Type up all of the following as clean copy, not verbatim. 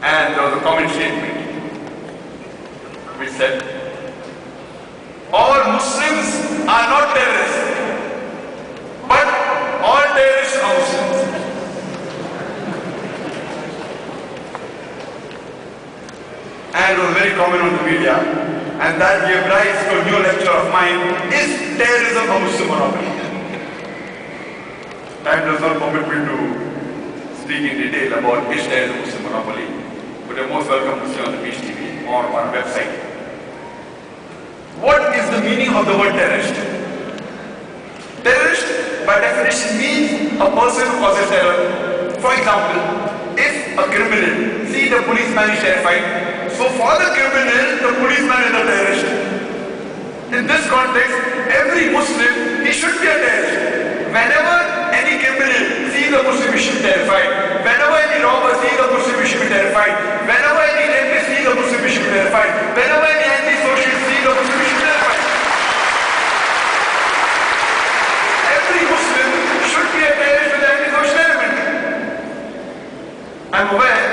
And there was a common statement which said, all Muslims are not terrorists, but all terrorists are Muslims. And it was very common on the media, and that gave rise to a new lecture of mine, is terrorism a Muslim monopoly? Time does not permit me to speak in detail about is terrorism a Muslim monopoly, but you're most welcome to see on the Peace TV or on our website. What is the meaning of the word terrorist? Terrorist, by definition, means a person who causes terror. For example, if a criminal sees the policeman is terrified, so for the criminal, the policeman is a terrorist. In this context, every Muslim, he should be a terrorist. Whenever any criminal sees a Muslim, he should be terrified. Whenever any robber sees a Muslim, he should be terrified. Whenever any rapist sees a Muslim, he should be terrified. Whenever any anti-social sees a Muslim, he should be terrified. Every Muslim should be a terrorist with an anti-social element. I am aware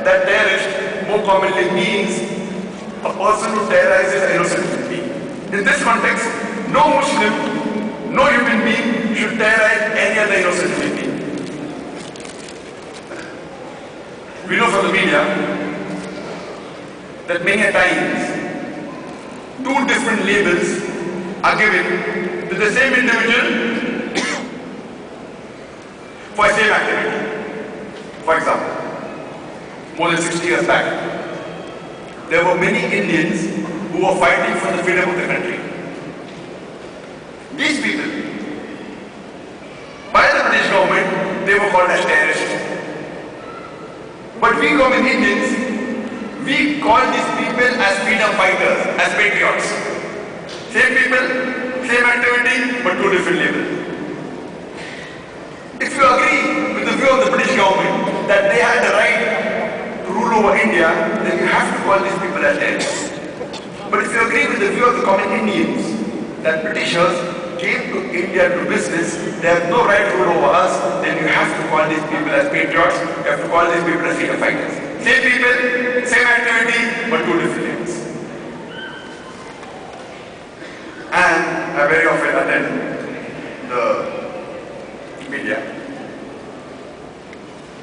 that terrorist more commonly means a person who terrorizes an innocent human being. In this context, no Muslim, no human being should terrorize any other innocent human being. We know from the media that many a times two different labels are given to the same individual for the same activity. For example, more than 60 years back, there were many Indians who were fighting for the freedom of the country. These people, by the British government, they were called as terrorists. But we common Indians, we call these people as freedom fighters, as patriots. Same people, same activity, but two different labels. If you agree with the view of the British government that they had the right to rule over India, then you have to call these people as terrorists. But if you agree with the view of the common Indians that Britishers came to India to business, they have no right to rule over us, then you have to call these people as patriots, you have to call these people as freedom fighters. Same people, same activity, but two different names. And I very often attend the media.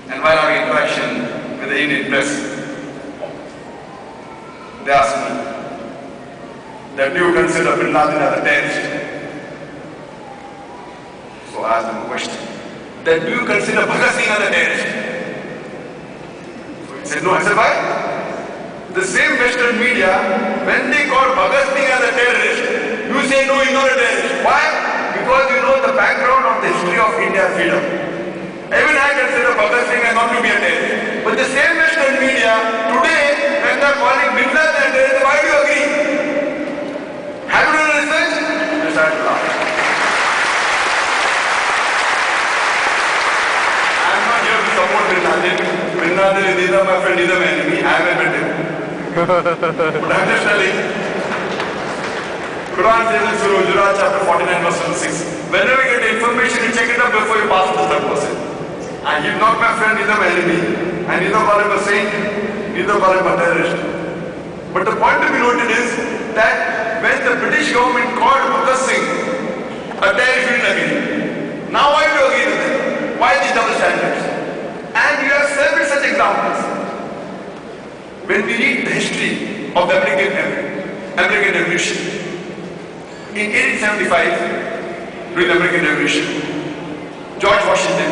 And while having interaction with the Indian press, they ask me that do you consider Bin Laden as a terrorist? So I asked them a question. That do you consider Bhagat Singh as a terrorist? So he said no. I said why? The same Western media, when they call Bhagat Singh as a terrorist, you say no, he's not a terrorist. Why? Because you know the background of the history of India's freedom. Even I consider Bhagat Singh as not to be a terrorist. But the same Western media, today, when they're calling Bin Laden a terrorist, why do you agree? Have you done research? Yes, I have. I am not here to support Bin Laden. Bin Laden is neither my friend, neither my enemy. I have met him. But I am just telling. Quran says in Surah Hujurat chapter 49 verse 6. Whenever you get information, you check it up before you pass to the third person. And he's not my friend, neither my enemy. And neither call him a saint, neither call him a terrorist. But the point to be noted is that when the British government called Bhagat Singh a terrorist, we didn't agree. Now why do you agree with them? Why these double standards? And you have several such examples. When we read the history of the American Revolution, in 1875, during the American Revolution, George Washington,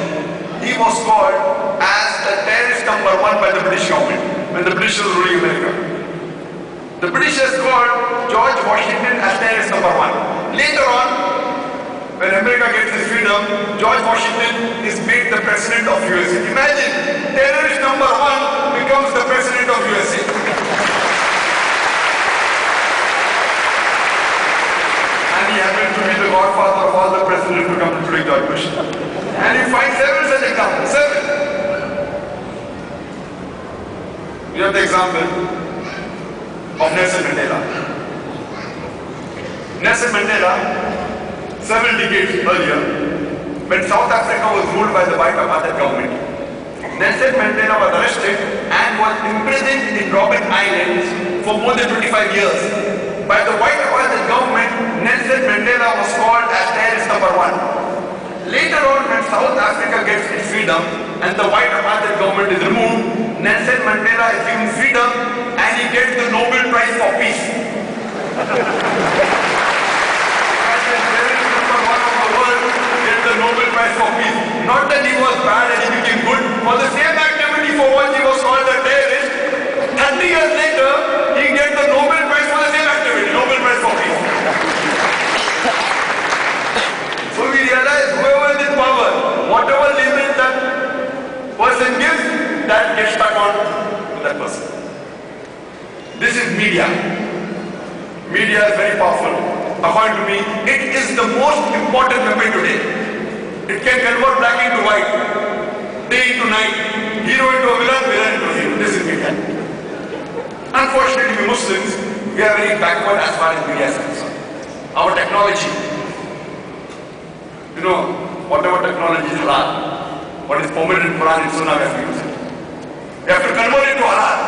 he was called as the terrorist number 1 by the British government when the British were ruling America. The Britishers called George Washington as terrorist number 1. Later on, when America gets its freedom, George Washington is made the president of USA. Imagine, terrorist number 1 becomes the president of USA. And he happened to be the godfather of all the presidents who come to take George Bush. And you find several such examples. Seven. You have the example of Nelson Mandela. Nelson Mandela, several decades earlier, when South Africa was ruled by the white apartheid government, Nelson Mandela was arrested and and was imprisoned in Robben Island for more than 25 years. By the white apartheid government, Nelson Mandela was called as terrorist number 1. Later on, when South Africa gets its freedom and the white apartheid government is removed, Nelson Mandela is given freedom and he gets the Nobel Prize for Peace. The Nobel Prize for Peace. Not that he was bad and he became good. For the same activity for which he was called a terrorist, 30 years later, he gets the Nobel Prize for the same activity. Nobel Prize for Peace. So we realize whoever is in power, whatever label that person gives, that gets stuck on to that person. This is media. Media is very powerful. According to me, it is the most important weapon today. It can convert black into white, day into night, hero into a villain, villain into a hero. This is media. Unfortunately, we Muslims, we are very backward as far as media is concerned. Our technology, you know, whatever technology is halal, what is permitted in Quran and Sunnah, we have to use it. We have to convert it to halal.